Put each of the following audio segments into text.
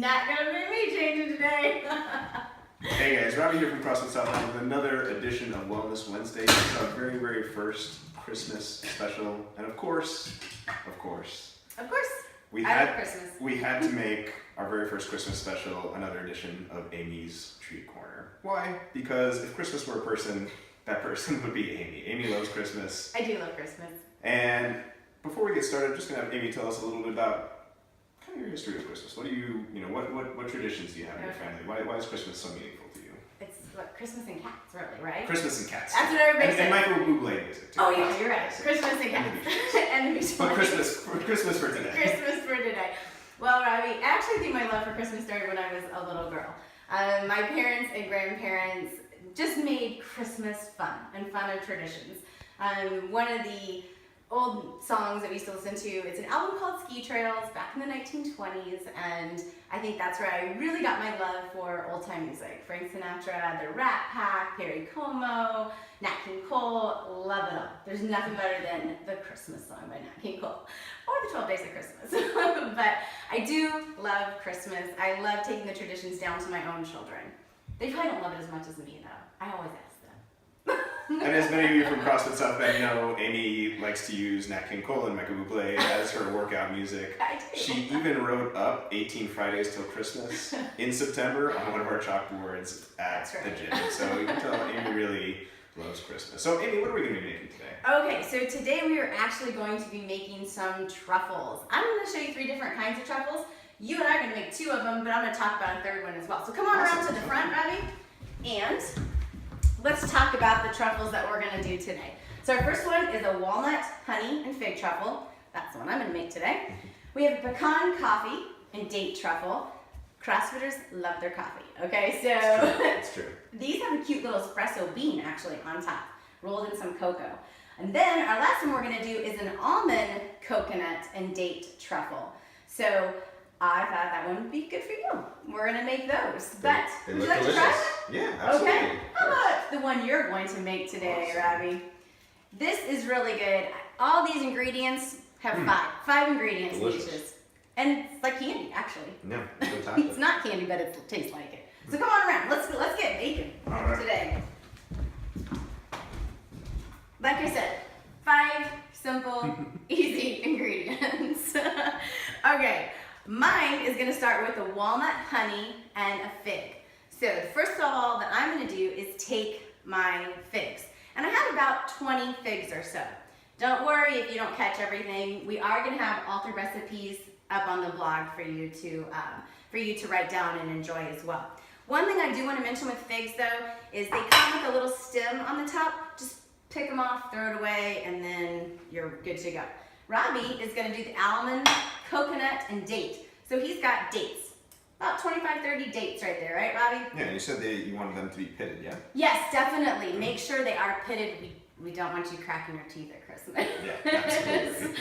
not gonna be me changing today. Hey guys, Robbie here from CrossFit South with another edition of Wellness Wednesday. It's our very, very first Christmas special, and of course, we had to make our very first Christmas special another edition of Amy's Treat Corner. Why? Because if Christmas were a person, that person would be Amy. Amy loves Christmas. I do love Christmas. And before we get started, I'm just gonna have Amy tell us a little bit about kind of your history of Christmas. What do you, what traditions do you have in your family? Why is Christmas so meaningful to you? It's what, Christmas and cats, really, right? Christmas and cats. That's what everybody says. And Michael Bublé music too. Oh yeah, you're right. Christmas and cats. And the beach. But Christmas for today. Christmas for today. Well, Robbie, I actually think my love for Christmas started when I was a little girl. My parents and grandparents just made Christmas fun and fun of traditions. One of the old songs that we used to listen to, it's an album called Ski Trails back in the 1920s, and I think that's where I really got my love for old time music. Frank Sinatra, the Rat Pack, Perry Como, Nat King Cole, love it all. There's nothing better than the Christmas song by Nat King Cole, or the 12 Days of Christmas. But I do love Christmas. I love taking the traditions down to my own children. They probably don't love it as much as me though. I always ask them. And as many of you from CrossFit South Bend know, Amy likes to use Nat King Cole and Michael Bublé as her workout music. I do. She even wrote up 18 Fridays Till Christmas in September on one of our chalkboards at the gym. So you can tell Amy really loves Christmas. So Amy, what are we going to be making today? Okay, so today we are actually going to be making some truffles. I'm going to show you 3 different kinds of truffles. You and I are going to make 2 of them, but I'm going to talk about a 3rd one as well. So come on around to the front, Robbie, and let's talk about the truffles that we're going to do today. So our first one is a walnut, honey, and fig truffle. That's the one I'm going to make today. We have pecan coffee and date truffle. CrossFitters love their coffee, okay? So That's true. These have a cute little espresso bean actually on top, rolled in some cocoa. And then our last one we're going to do is an almond, coconut, and date truffle. So I thought that one would be good for you. We're going to make those. But They would you look like to delicious. try it? Yeah, absolutely. Okay. How about the one you're going to make today, Robbie? This is really good. All these ingredients have 5 ingredients Delicious. in each. And it's like candy, actually. No, it's fantastic. It's not candy, but it tastes like it. So come on around. Let's get baking today. Like I said, 5 simple, easy ingredients. Okay, mine is going to start with a walnut, honey, and a fig. So first of all that I'm going to do is take my figs. And I have about 20 figs or so. Don't worry if you don't catch everything. We are going to have altered recipes up on the blog for you to write down and enjoy as well. One thing I do want to mention with figs though is they come with a little stem on the top. Just pick them off, throw it away, and then you're good to go. Robbie is going to do the almond, coconut, and date. So he's got dates. About 25, 30 dates right there, right, Robbie? Yeah, and you said you wanted them to be pitted, yeah? Yes, definitely. Make sure they are pitted. We don't want you cracking your teeth at Christmas. Yeah, absolutely.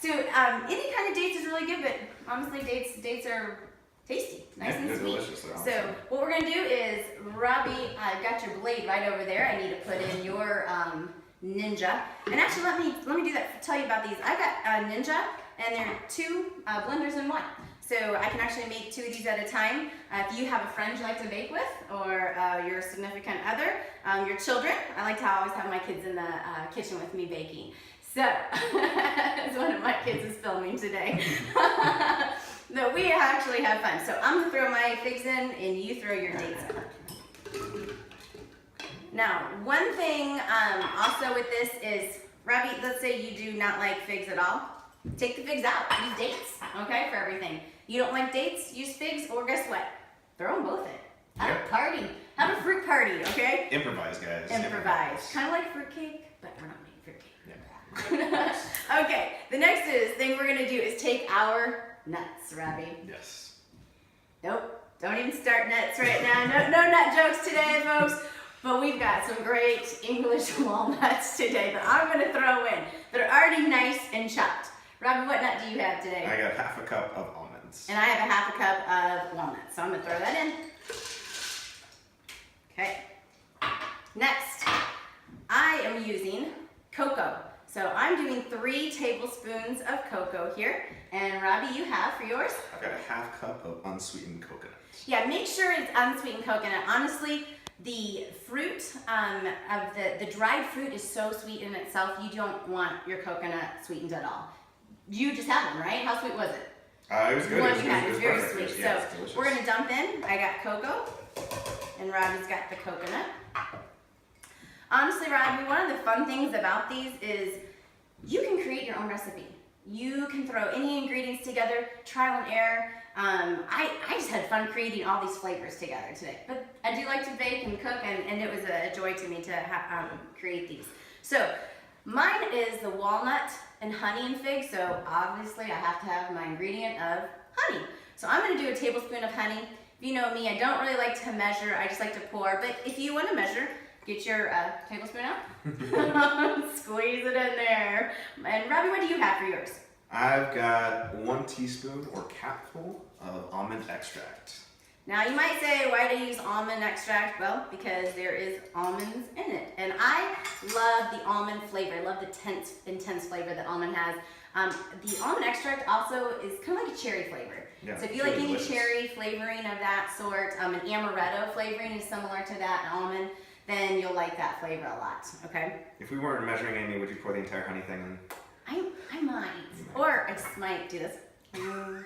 So any kind of dates is really good, but honestly, dates are tasty, nice and they're sweet. delicious. They're awesome. So what we're gonna do is, Robbie, I've got your blade right over there. I need to put in your Ninja. And actually, let me do that. Tell you about these. I've got a Ninja, and there are 2 blenders in one. So I can actually make 2 of these at a time. If you have a friend you like to bake with, or your significant other, your children. I like to always have my kids in the kitchen with me baking. So, as one of my kids is filming today. No, we actually have fun. So I'm gonna throw my figs in and you throw your dates in. Now, one thing also with this is, Robbie, let's say you do not like figs at all. Take the figs out, use dates, okay, for everything. You don't like dates, use figs, or guess what? Throw them both in. Have a party. Have a fruit party, okay? Improvise, guys. Improvise. Kind of like fruitcake, but we're not making fruitcake. Yeah. Okay, the next thing we're gonna do is take our nuts, Robbie. Yes. Nope, don't even start nuts right now. No nut jokes today, folks. But we've got some great English walnuts today that I'm gonna throw in. They're already nice and chopped. Robbie, what nut do you have today? I got half a cup of almonds. And I have a half a cup of walnuts, so I'm gonna throw that in. Okay. Next, I am using cocoa. So I'm doing 3 tablespoons of cocoa here. And Robbie, you have for yours? I've got a half cup of unsweetened coconut. Yeah, make sure it's unsweetened coconut. Honestly, the fruit of the dried fruit is so sweet in itself, you don't want your coconut sweetened at all. You just had one, right? How sweet was it? It was good. One It was, you had it is was very perfect. sweet. It was, yeah, it's So delicious. we're gonna dump in. I got cocoa, and Robbie's got the coconut. Honestly, Robbie, one of the fun things about these is you can create your own recipe. You can throw any ingredients together, trial and error. I just had fun creating all these flavors together today. But I do like to bake and cook, and it was a joy to me to create these. So mine is the walnut and honey and fig, so obviously I have to have my ingredient of honey. So I'm gonna do a tablespoon of honey. If you know me, I don't really like to measure, I just like to pour, but if you wanna measure, get your tablespoon out, squeeze it in there. And Robbie, what do you have for yours? I've got 1 teaspoon or capful of almond extract. Now you might say, why do you use almond extract? Well, because there is almonds in it. And I love the almond flavor. I love the intense flavor that almond has. The almond extract also is kind of like a cherry flavor. Yeah, So if you it's like really any delicious. cherry flavoring of that sort, an amaretto flavoring is similar to that almond, then you'll like that flavor a lot, okay? If we weren't measuring, Amy, would you pour the entire honey thing in? I might. Or I just might do this. You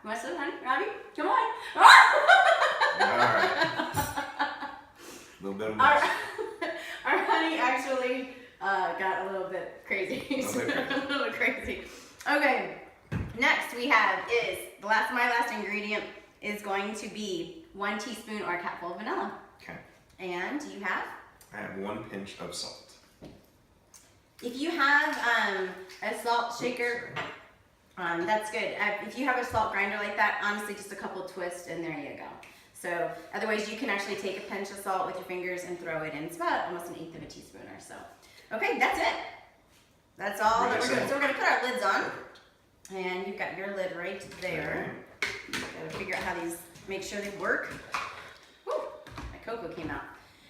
want some honey, Robbie? Come on. Alright. A little bit of Our, mix. our honey actually got a little bit crazy. A little bit crazy. Okay, next we have is, my last ingredient is going to be 1 teaspoon or a cupful of vanilla. Okay. And you have? I have 1 pinch of salt. If you have a salt shaker, that's good. If you have a salt grinder like that, honestly, just a couple twists and there you go. So otherwise you can actually take a pinch of salt with your fingers and throw it in. It's about almost 1/8 of a teaspoon or so. Okay, that's it. That's all that we're doing. So we're gonna put our lids on. And you've got your lid right there. Gotta figure out how these, make sure they work. Woo, my cocoa came out.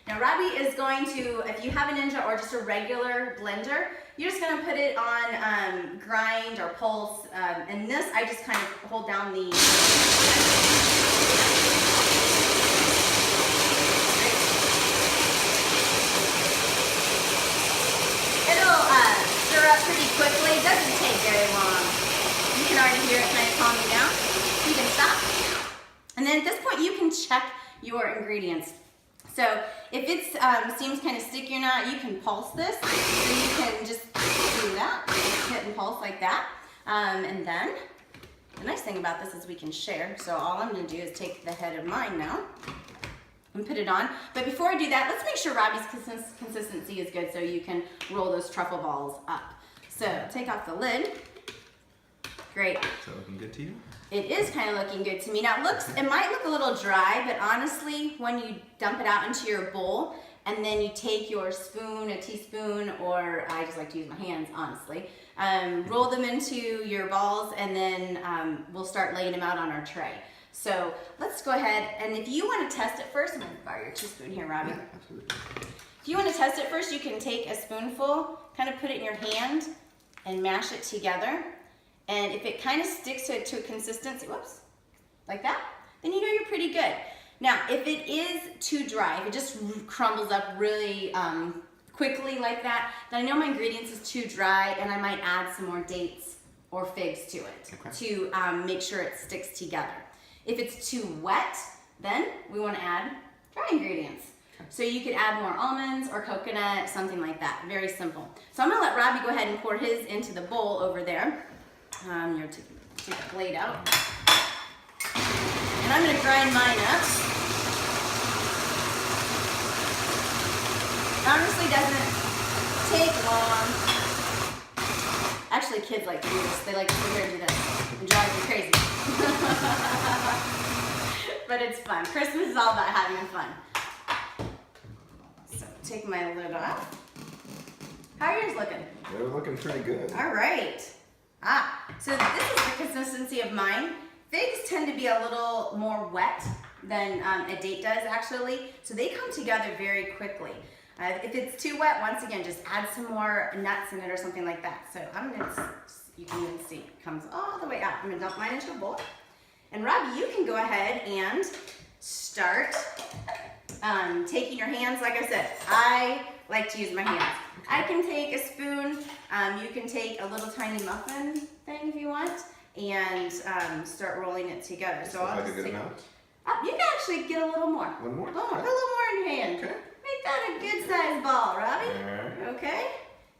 Now Robbie is going to, if you have a Ninja or just a regular blender, you're just gonna put it on grind or pulse. And this, I just kind of hold down the, it'll stir up pretty quickly. It doesn't take very long. You can already hear it kind of calming down. You can stop. And then at this point, you can check your ingredients. So if it seems kind of sticky or not, you can pulse this. So you can just do that, hit and pulse like that. And then the nice thing about this is we can share. So all I'm gonna do is take the head of mine now and put it on. But before I do that, let's make sure Robbie's consistency is good so you can roll those truffle balls up. So take off the lid. Great. Is that looking good to you? It is kind of looking good to me. Now it might look a little dry, but honestly, when you dump it out into your bowl and then you take your spoon, a teaspoon, or I just like to use my hands, honestly, roll them into your balls and then we'll start laying them out on our tray. So let's go ahead, and if you want to test it first, I'm going to borrow your teaspoon here, Robbie. Yeah, absolutely. If you want to test it first, you can take a spoonful, kind of put it in your hand and mash it together. And if it kind of sticks to a consistency, whoops, like that, then you know you're pretty good. Now, if it is too dry, if it just crumbles up really quickly like that, then I know my ingredients is too dry and I might add some more dates or figs to it to make sure it sticks together. If it's too wet, then we want to add dry ingredients. So you could add more almonds or coconut, something like that. Very simple. So I'm going to let Robbie go ahead and pour his into the bowl over there. You're take the blade out. And I'm going to grind mine up. It honestly doesn't take long. Actually, kids like to do this. They like to sit here and do this. It drives me crazy. But it's fun. Christmas is all about having fun. So take my lid off. How are yours looking? They're looking pretty good. All right. So this is the consistency of mine. Figs tend to be a little more wet than a date does actually. So they come together very quickly. If it's too wet, once again, just add some more nuts in it or something like that. So you can even see it comes all the way out. I'm gonna dump mine into a bowl. And Robbie, you can go ahead and start taking your hands. Like I said, I like to use my hands. I can take a spoon. You can take a little tiny muffin thing if you want, and start rolling it together. So I'll just take. You can actually get a little more. One more? A little more. Put a little more in your hand. Okay. Make that a good size ball, Robbie. All right. Okay.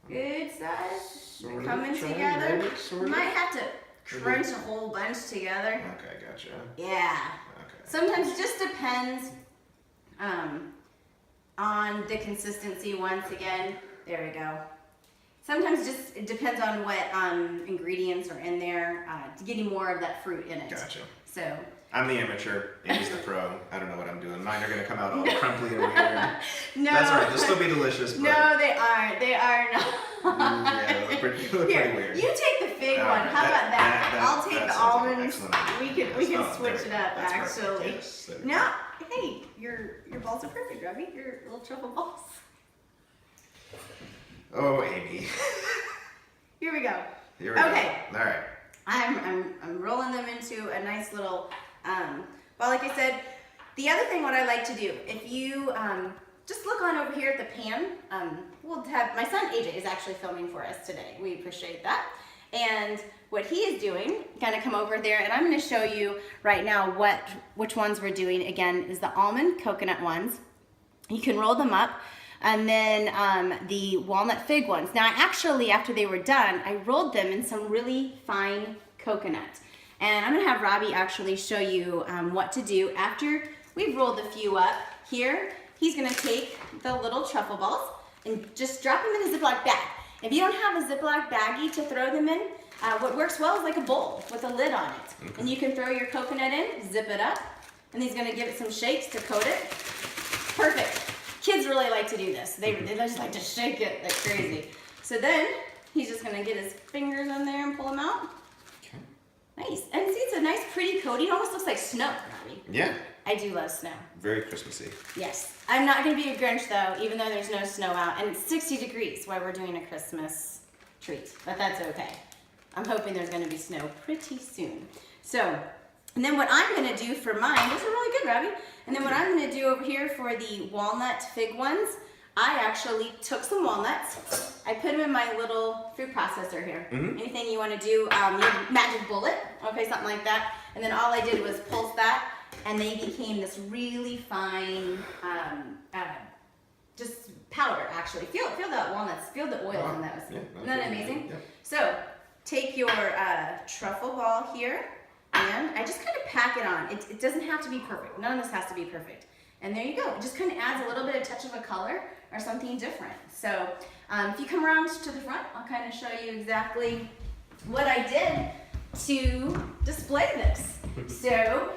Good size. Sort of, Coming trying, together. maybe, sort of. Might have to crunch a whole bunch together. Okay, gotcha. Yeah. Okay. Sometimes it just depends on the consistency. Once again, there we go. Sometimes just it depends on what ingredients are in there, getting more of that fruit in it. Gotcha. So. I'm the amateur, Amy's the pro. I don't know what I'm doing. Mine are gonna come out all crumply and weird. No. That's all right, they'll still be delicious, but... No, they aren't. They are not. Yeah, they look pretty weird. You take the fig one. Right, How about that? I'll take that the sounds like an almonds. excellent idea. We can Yes. switch it up, That's actually. perfect. Yes, there we No, hey, your balls are perfect, Robbie. Your little truffle balls. go. Oh, Amy. Here we go. Here we go. Okay. All right. I'm rolling them into a nice little. Well, like I said, the other thing what I like to do, if you just look on over here at the pan, we'll have, my son AJ is actually filming for us today. We appreciate that. And what he is doing, kind of come over there, and I'm going to show you right now which ones we're doing. Again, is the almond coconut ones. You can roll them up. And then the walnut fig ones. Now, actually, after they were done, I rolled them in some really fine coconut. And I'm gonna have Robbie actually show you what to do after we've rolled a few up. Here, he's gonna take the little truffle balls and just drop them in a Ziploc bag. If you don't have a Ziploc baggie to throw them in, what works well is like a bowl with a lid on it. And you can throw your coconut in, zip it up, and he's gonna give it some shakes to coat it. Perfect. Kids really like to do this. They just like to shake it like crazy. So then, he's just gonna get his fingers in there and pull them out. Okay. Nice. And see, it's a nice pretty coating. It almost looks like snow, Robbie. Yeah. I do love snow. Very Christmassy. Yes. I'm not gonna be a Grinch though, even though there's no snow out. And it's 60 degrees while we're doing a Christmas treat. But that's okay. I'm hoping there's gonna be snow pretty soon. So, and then what I'm gonna do for mine, those are really good, Robbie. And then what I'm gonna do over here for the walnut fig ones, I actually took some walnuts. I put them in my little food processor here. Anything you wanna do, your magic bullet, okay, something like that. And then all I did was pulse that, and they became this really fine, just powder actually. Feel the walnuts, feel the oil in those. Yeah, Isn't that amazing? Yeah. So, take your truffle ball here, and I just kind of pack it on. It doesn't have to be perfect. None of this has to be perfect. And there you go. It just kind of adds a little bit of touch of a color or something different. So if you come around to the front, I'll kind of show you exactly what I did to display this. So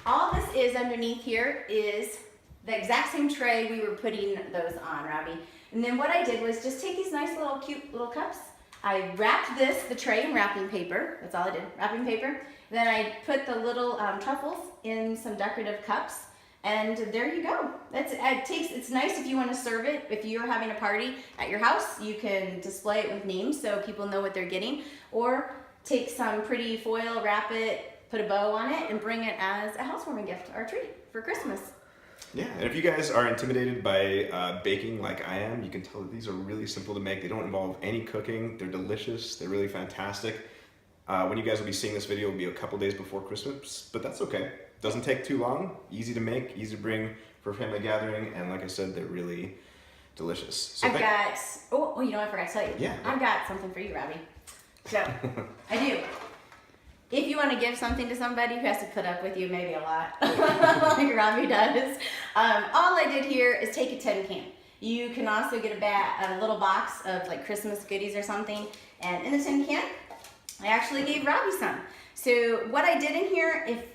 all this is underneath here is the exact same tray we were putting those on, Robbie. And then what I did was just take these nice little cute little cups. I wrapped the tray in wrapping paper. That's all I did, wrapping paper. Then I put the little truffles in some decorative cups, and there you go. It's nice if you want to serve it. If you're having a party at your house, you can display it with names so people know what they're getting, or take some pretty foil, wrap it, put a bow on it, and bring it as a housewarming gift or treat for Christmas. Yeah, and if you guys are intimidated by baking like I am, you can tell that these are really simple to make. They don't involve any cooking. They're delicious. They're really fantastic. When you guys will be seeing this video, will be a couple days before Christmas, but that's okay. Doesn't take too long. Easy to make, easy to bring for a family gathering, and like I said, they're really delicious. So you know what I forgot to tell you? Yeah. I've got something for you, Robbie. So, I do. If you want to give something to somebody who has to put up with you maybe a lot, like Robbie does, all I did here is take a tin can. You can also get a little box of like Christmas goodies or something, and in the tin can, I actually gave Robbie some. So what I did in here, if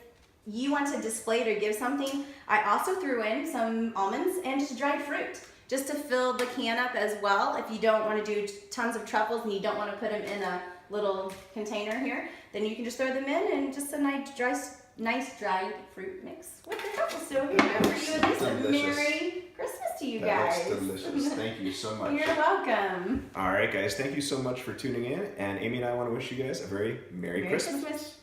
you want to display it or give something, I also threw in some almonds and just dried fruit, just to fill the can up as well. If you don't want to do tons of truffles and you don't want to put them in a little container here, then you can just throw them in and just a nice nice dried fruit mix with the truffles. So here, for you and Lisa, Delicious. Merry Christmas to you That guys. looks delicious. Thank you so much. You're welcome. All right, guys. Thank you so much for tuning in. And Amy and I want to wish you guys a very Merry Christmas.